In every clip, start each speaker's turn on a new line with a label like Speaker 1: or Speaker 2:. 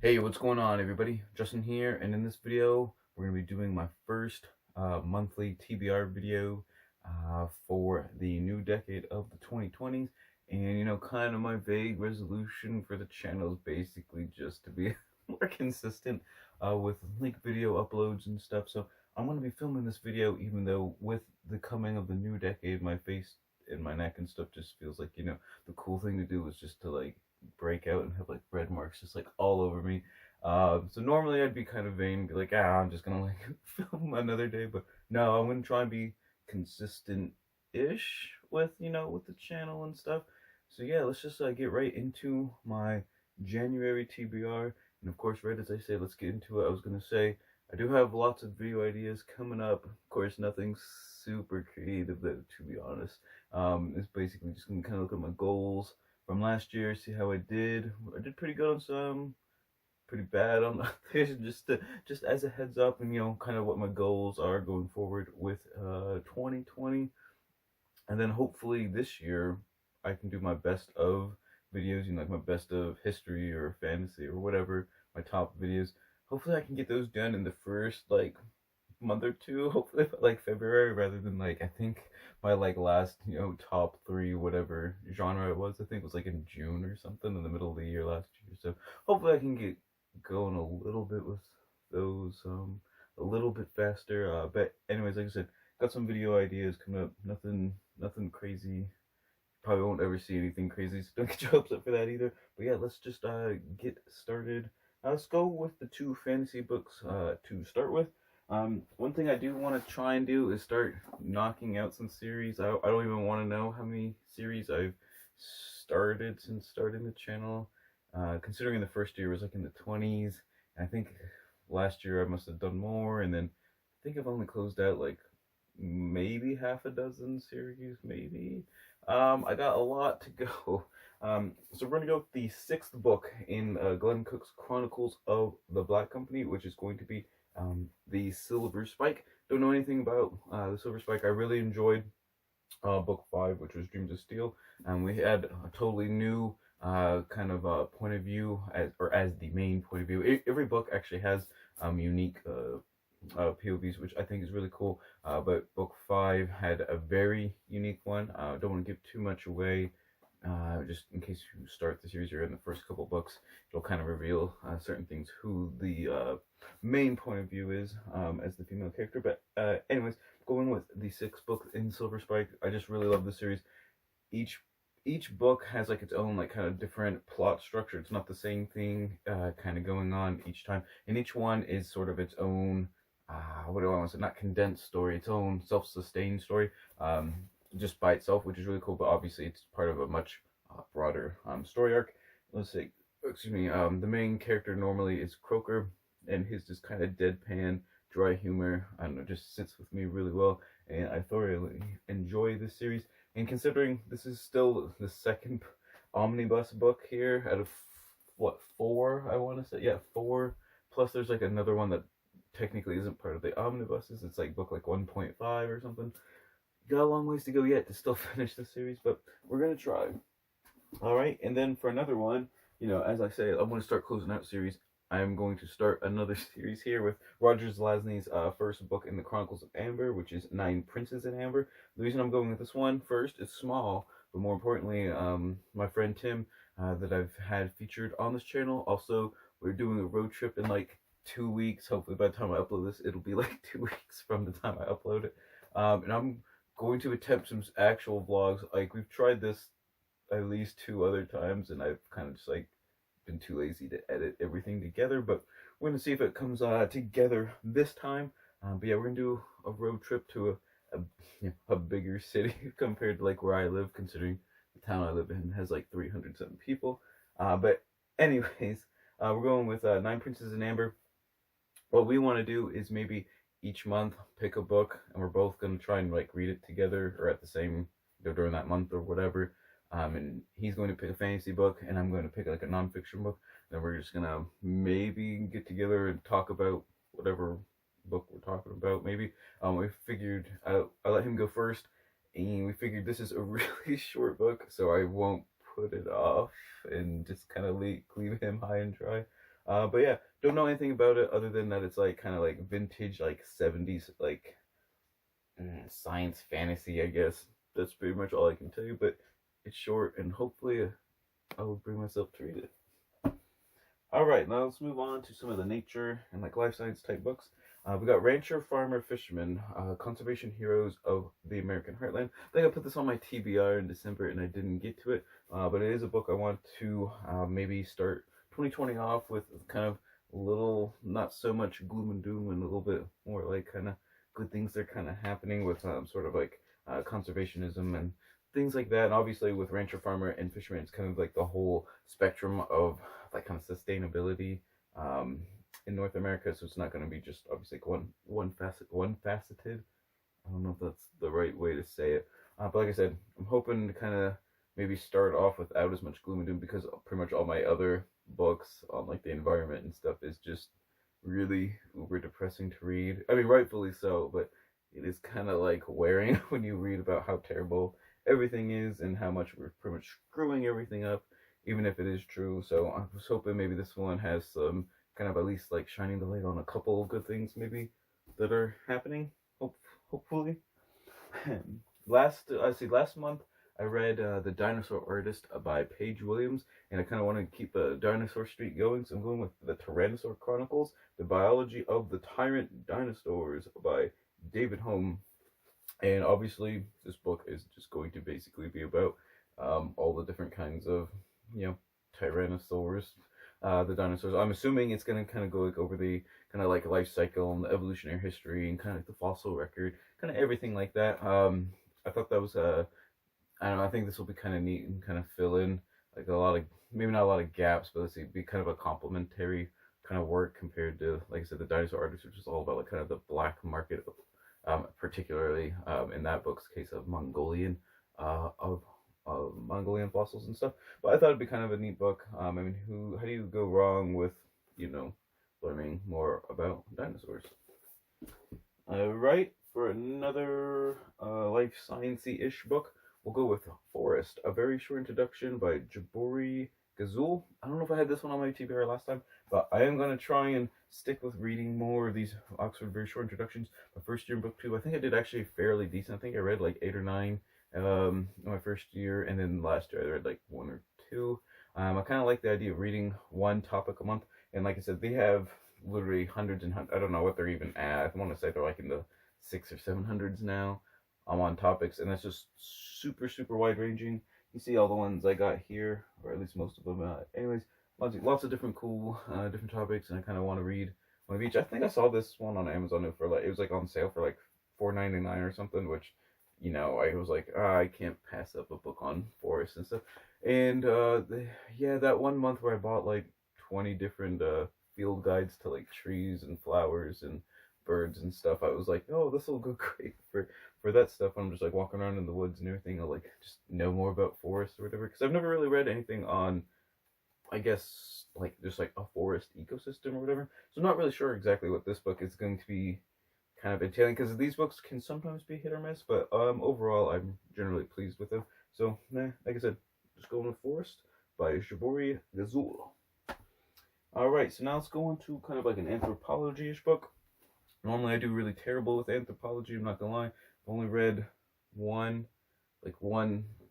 Speaker 1: Hey, what's going on, everybody? Justin here, and in this video, we're going to be doing my first monthly TBR video for the new decade of the 2020s. And, kind of my vague resolution for the channel is basically just to be more consistent with link video uploads and stuff. So I'm going to be filming this video, even though with the coming of the new decade, my face and my neck and stuff just feels like, the cool thing to do is just to like break out and have like red marks just like all over me. So normally I'd be kind of vain, be like, I'm just gonna like film another day, but no, I'm gonna try and be consistent-ish with with the channel and stuff. So yeah, let's just get right into my January TBR, and of course, right as I say, let's get into it. I was gonna say I do have lots of video ideas coming up. Of course, nothing super creative, though, to be honest. It's basically just gonna kind of look at my goals from last year, see how I did. I did pretty good on some, pretty bad on others. Just as a heads up, and kind of what my goals are going forward with 2020, and then hopefully this year I can do my best of videos, like my best of history or fantasy or whatever, my top videos. Hopefully I can get those done in the first like month or two, hopefully by like February, rather than like I think my like last top three whatever genre it was, I think it was like in June or something, in the middle of the year last year. So hopefully I can get going a little bit with those a little bit faster. But anyways, like I said, got some video ideas coming up. Nothing crazy. Probably won't ever see anything crazy, so don't get your hopes up for that either. But yeah, let's just get started. Let's go with the two fantasy books to start with. One thing I do want to try and do is start knocking out some series. I don't even want to know how many series I've started since starting the channel. Considering the first year was like in the 20s, I think last year I must have done more, and then I think I've only closed out like maybe half a dozen series, maybe. I got a lot to go. So we're gonna go with the sixth book in Glenn Cook's Chronicles of the Black Company, which is going to be the Silver Spike. Don't know anything about the Silver Spike. I really enjoyed book 5, which was Dreams of Steel, and we had a totally new kind of point of view as the main point of view. Every book actually has unique POVs, which I think is really cool. But book 5 had a very unique one. Don't want to give too much away. Just in case you start the series, you're in the first couple books, it'll kind of reveal certain things, who the main point of view is as the female character. But anyways, going with the sixth book in Silver Spike, I just really love the series. Each book has like its own like kind of different plot structure. It's not the same thing kind of going on each time, and each one is sort of its own what do I want to say? Not condensed story, its own self-sustained story. Just by itself, which is really cool. But obviously, it's part of a much broader story arc. Let's say, excuse me. The main character normally is Croker, and his just kind of deadpan, dry humor, I don't know, just sits with me really well, and I thoroughly enjoy this series. And considering this is still the second omnibus book here out of what, 4? I want to say, yeah, 4. Plus, there's like another one that technically isn't part of the omnibuses. It's like book like 1.5 or something. Got a long ways to go yet to still finish the series, but we're gonna try. All right, and then for another one, as I say, I'm gonna start closing out series. I am going to start another series here with Roger Zelazny's first book in the Chronicles of Amber, which is 9 Princes in Amber. The reason I'm going with this one first is small, but more importantly, my friend Tim, that I've had featured on this channel. Also, we're doing a road trip in like 2 weeks. Hopefully, by the time I upload this, it'll be like 2 weeks from the time I upload it. And I'm going to attempt some actual vlogs. Like, we've tried this at least 2 other times, and I've kind of just like been too lazy to edit everything together, but we're gonna see if it comes together this time. But yeah, we're gonna do a road trip to a bigger city compared to like where I live, considering the town I live in has like 307 people. But anyways, we're going with 9 Princes in Amber. What we want to do is maybe each month pick a book, and we're both going to try and like read it together, or at the same during that month or whatever. And he's going to pick a fantasy book, and I'm going to pick like a nonfiction book. Then we're just gonna maybe get together and talk about whatever book we're talking about. Maybe we figured I let him go first, and we figured this is a really short book, so I won't put it off and just kind of leave him high and dry. But yeah, don't know anything about it other than that it's like kind of like vintage, like 70s, like science fantasy, I guess. That's pretty much all I can tell you, but it's short and hopefully I will bring myself to read it. All right, now let's move on to some of the nature and like life science type books. We got Rancher, Farmer, Fisherman, Conservation Heroes of the American Heartland. I think I put this on my TBR in December and I didn't get to it, but it is a book I want to maybe start 2020 off with kind of a little, not so much gloom and doom and a little bit more like kind of good things that are kind of happening with sort of like conservationism and things like that. And obviously with Rancher, Farmer, and Fisherman, it's kind of like the whole spectrum of like kind of sustainability in North America. So it's not going to be just obviously like one faceted. I don't know if that's the right way to say it, but like I said, I'm hoping to kind of maybe start off without as much gloom and doom because pretty much all my other books on like the environment and stuff is just really uber depressing to read. I mean, rightfully so, but it is kind of like wearing when you read about how terrible everything is and how much we're pretty much screwing everything up, even if it is true. So I was hoping maybe this one has some kind of at least like shining the light on a couple of good things maybe that are happening. Hopefully. Last month I read The Dinosaur Artist by Paige Williams, and I kind of want to keep a dinosaur streak going, so I'm going with The Tyrannosaur Chronicles, The Biology of the Tyrant Dinosaurs by David Home. And obviously, this book is just going to basically be about all the different kinds of, Tyrannosaurs, the dinosaurs. I'm assuming it's going to kind of go like over the kind of like life cycle and the evolutionary history and kind of like the fossil record, kind of everything like that. I thought that was I don't know. I think this will be kind of neat and kind of fill in like a lot of maybe not a lot of gaps, but let's see, be kind of a complementary kind of work compared to, like I said, the Dinosaur Artist, which is all about like kind of the black market, particularly in that book's case of Mongolian of Mongolian fossils and stuff. But I thought it'd be kind of a neat book. I mean, how do you go wrong with learning more about dinosaurs? All right, for another life sciencey-ish book, we'll go with Forest, A Very Short Introduction by Jabori Gazul. I don't know if I had this one on my TBR last time, but I am going to try and stick with reading more of these Oxford Very Short Introductions. My first year in book 2, I think I did actually fairly decent. I think I read like 8 or 9 my first year, and then last year I read like 1 or 2. I kind of like the idea of reading one topic a month, and like I said, they have literally hundreds and hundreds. I don't know what they're even at. I want to say they're like in the 600 or 700s now on topics, and that's just super wide ranging. You see all the ones I got here, or at least most of them. Anyways, lots of different cool different topics, and I kind of want to read one of each. I think I saw this one on Amazon for like, it was like on sale for like $4.99 or something, which I was like, I can't pass up a book on forest and stuff. And that 1 month where I bought like 20 different field guides to like trees and flowers and birds and stuff, I was like, oh, this will go great for that stuff. I'm just like walking around in the woods and everything. I'll like just know more about forests or whatever, because I've never really read anything on, I guess, like just like a forest ecosystem or whatever. So I'm not really sure exactly what this book is going to be kind of entailing, because these books can sometimes be hit or miss, but overall I'm generally pleased with them. So like I said, just going with Forest by Jabori Gazul. Alright, so now let's go into kind of like an anthropology-ish book. Normally I do really terrible with anthropology, I'm not gonna lie. I've only read one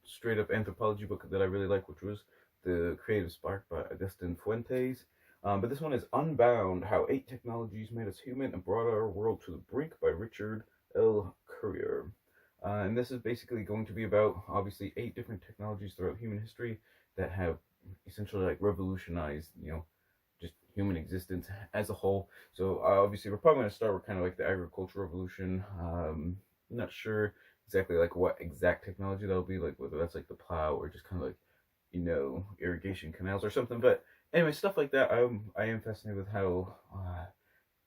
Speaker 1: straight up anthropology book that I really like, which was The Creative Spark by Augustin Fuentes. But this one is Unbound, How 8 Technologies Made Us Human and Brought Our World to the Brink by Richard L. Currier. And this is basically going to be about, obviously, 8 different technologies throughout human history that have essentially like revolutionized, just human existence as a whole. So obviously we're probably going to start with kind of like the agricultural revolution. I'm not sure exactly like what exact technology that'll be, like whether that's like the plow or just kind of like, irrigation canals or something. But anyway, stuff like that. I am fascinated with how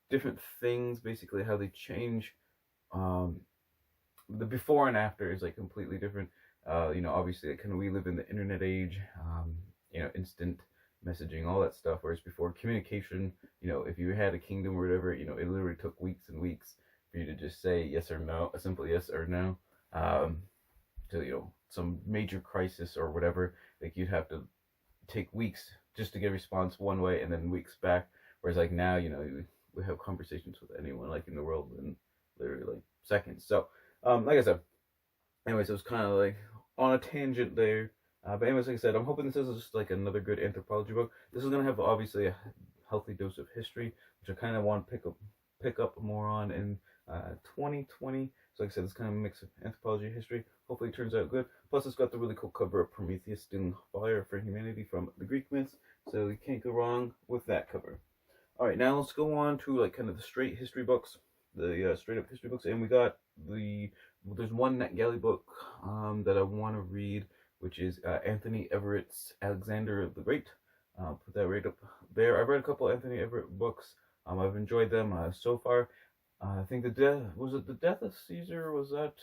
Speaker 1: different things, basically how they change. The before and after is like completely different. Obviously, like, we live in the internet age. Instant messaging, all that stuff. Whereas before, communication, if you had a kingdom or whatever, it literally took weeks and weeks for you to just say yes or no, a simple yes or no, to some major crisis or whatever. Like you'd have to take weeks just to get a response one way and then weeks back. Whereas like now, you know, we have conversations with anyone like in the world in literally like seconds. So, like I said, anyways, it was kind of like on a tangent there. But anyways, like I said, I'm hoping this is just like another good anthropology book. This is gonna have obviously a healthy dose of history, which I kind of want to pick up more on in 2020. So like I said, it's kind of a mix of anthropology and history. Hopefully it turns out good. Plus it's got the really cool cover of Prometheus stealing fire for humanity from the Greek myths. So you can't go wrong with that cover. Alright, now let's go on to like kind of the straight history books. The straight up history books. And we got there's one NetGalley book that I want to read, which is Anthony Everett's Alexander the Great. Put that right up there. I've read a couple Anthony Everett books. I've enjoyed them so far. I think the death of Caesar? Was that?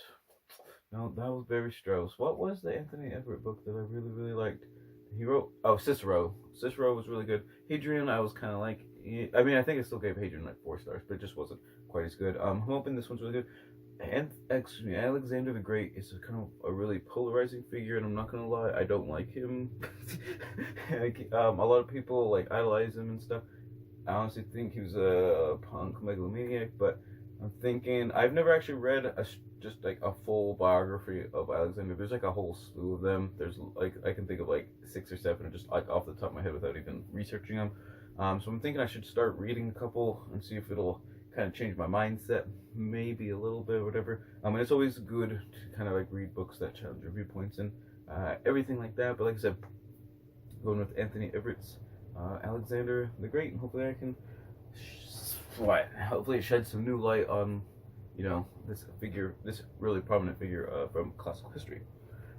Speaker 1: No, that was Barry Strauss. What was the Anthony Everett book that I really liked? He wrote Cicero. Cicero was really good. Hadrian, I was kind of like. I mean, I think I still gave Hadrian like 4 stars, but it just wasn't quite as good. I'm hoping this one's really good. And excuse me, Alexander the Great is kind of a really polarizing figure, and I'm not gonna lie, I don't like him. A lot of people like idolize him and stuff. I honestly think he was a punk megalomaniac, but I'm thinking I've never actually read just like a full biography of Alexander. There's like a whole slew of them. There's like I can think of like 6 or 7 just like off the top of my head without even researching them. So I'm thinking I should start reading a couple and see if it'll kind of change my mindset, maybe a little bit or whatever. And it's always good to kind of like read books that challenge your viewpoints and everything like that. But like I said, going with Anthony Everett's Alexander the Great, and hopefully I can hopefully shed some new light on, you know, this really prominent figure from classical history.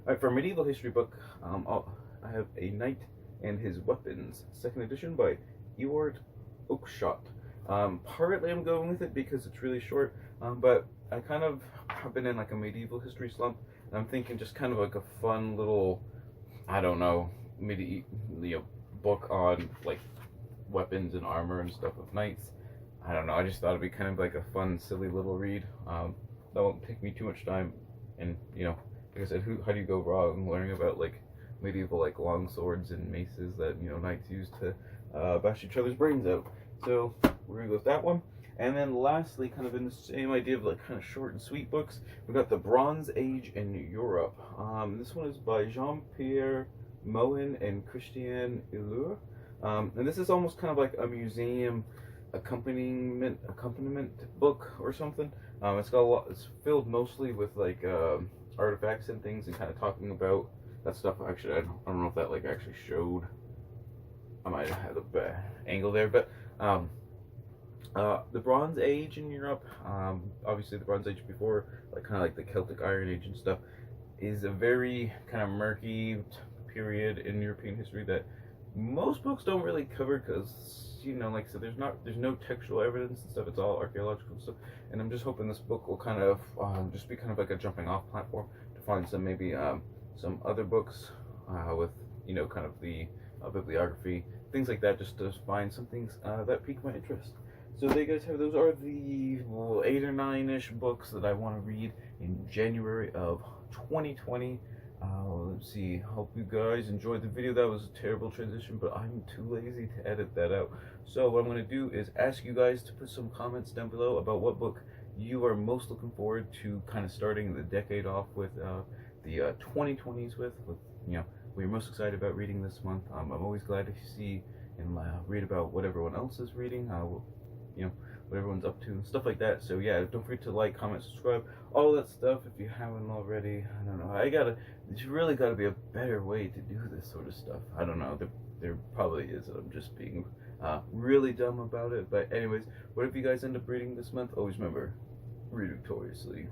Speaker 1: All right, for a medieval history book, I have A Knight and His Weapons, 2nd edition by Ewart Oakeshott. Partly I'm going with it because it's really short, but I kind of have been in like a medieval history slump, and I'm thinking just kind of like a fun little, I don't know, medieval book on like weapons and armor and stuff with knights. I don't know, I just thought it'd be kind of like a fun, silly little read. That won't take me too much time, and you know, like I said, how do you go wrong learning about like medieval like long swords and maces that, you know, knights used to bash each other's brains out. So we're gonna go with that one. And then lastly, kind of in the same idea of like kind of short and sweet books, we got The Bronze Age in Europe. This one is by Jean-Pierre Mohin and Christian Illure. And this is almost kind of like a museum accompaniment book or something. It's got a lot. It's filled mostly with like artifacts and things, and kind of talking about that stuff. Actually, I don't know if that like actually showed. I might have had a bad angle there, but the Bronze Age in Europe, obviously the Bronze Age before, like kind of like the Celtic Iron Age and stuff, is a very kind of murky period in European history that most books don't really cover, because, you know, like I said, there's no textual evidence and stuff. It's all archaeological stuff, and I'm just hoping this book will kind of just be kind of like a jumping off platform to find some maybe some other books with, you know, kind of the bibliography, things like that, just to find some things that pique my interest. So there you guys have, those are the 8 or 9-ish books that I want to read in January of 2020. Let's see, hope you guys enjoyed the video. That was a terrible transition, but I'm too lazy to edit that out. So what I'm going to do is ask you guys to put some comments down below about what book you are most looking forward to kind of starting the decade off with, the 2020s with, you know, what you're most excited about reading this month. I'm always glad to see and read about what everyone else is reading, you know, what everyone's up to and stuff like that. So yeah, don't forget to like, comment, subscribe, all that stuff if you haven't already. I don't know, there's really gotta be a better way to do this sort of stuff. I don't know, there probably is. I'm just being really dumb about it. But anyways, whatever you guys end up reading this month, always remember, read victoriously.